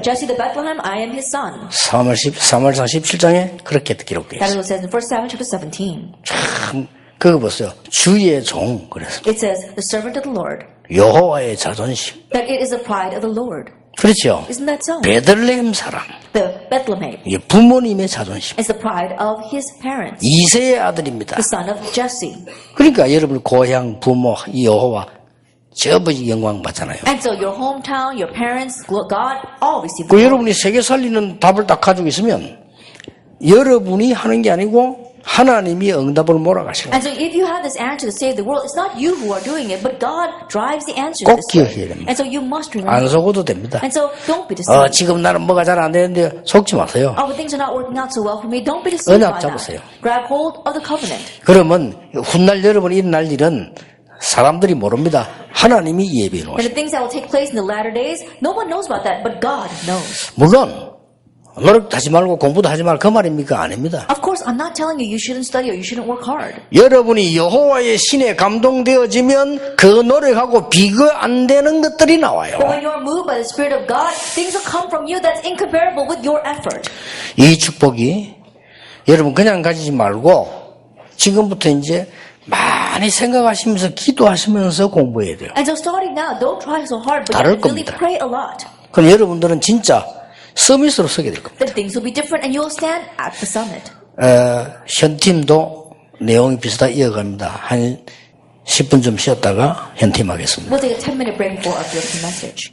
Jesse the Bethlehem, I am his son. 사무엘상 17장에 그렇게 기록되어 That is 있어요. what it says in 1 Samuel chapter 17. 참 그거 보세요. 주의 종 그래서 It says, the servant of the Lord. 여호와의 자존심. That it is the pride of the Lord. 그렇죠. Isn't that so? 베들레헴 사람. The Bethlehem 이게 부모님의 자존심. is the pride of his parents. 이세의 아들입니다. The son of Jesse. 그러니까 여러분 고향 부모 이 여호와 저버지 영광 받잖아요. And so your hometown, your parents, God, all receive 그 the glory. 여러분이 세계 살리는 답을 딱 가지고 있으면 여러분이 하는 게 아니고 하나님이 응답을 몰아가시는 And so if you have this answer to save the world, it's not you who are doing it, but God drives the answer 꼭 this 기억해야 way. 됩니다. And so you must remember. 안 속어도 됩니다. And so don't be deceived. 지금 나는 뭐가 잘 안 되는데 속지 마세요. Oh, but things are not working out so well for me. Don't be deceived 언약 by 잡으세요. that. Grab hold of the covenant. 그러면 훗날 여러분이 일어날 일은 사람들이 모릅니다. 하나님이 예비해 And the 놓으십니다. things that will take place in the latter days, no one knows about that, but God knows. 물론 노력도 하지 말고 공부도 하지 말 그 말입니까? 아닙니다. Of course, I'm not telling you you shouldn't study or you shouldn't work hard. 여러분이 여호와의 신에 감동되어지면 그 노력하고 비교 안 되는 것들이 나와요. But when you're moved by the Spirit of God, things will come from you that's incomparable with your effort. 이 축복이 여러분 그냥 가지지 말고 지금부터 이제 많이 생각하시면서 기도하시면서 공부해야 돼요. And so starting now, don't try so hard, but 다를 really 겁니다. pray a lot. 그럼 여러분들은 진짜 서밋으로 서게 될 겁니다. Then things will be different and you'll stand at the summit. 현팀도 내용이 비슷하게 이어갑니다. 한 10분 좀 쉬었다가 현팀 하겠습니다. We'll take a 10-minute break before our message.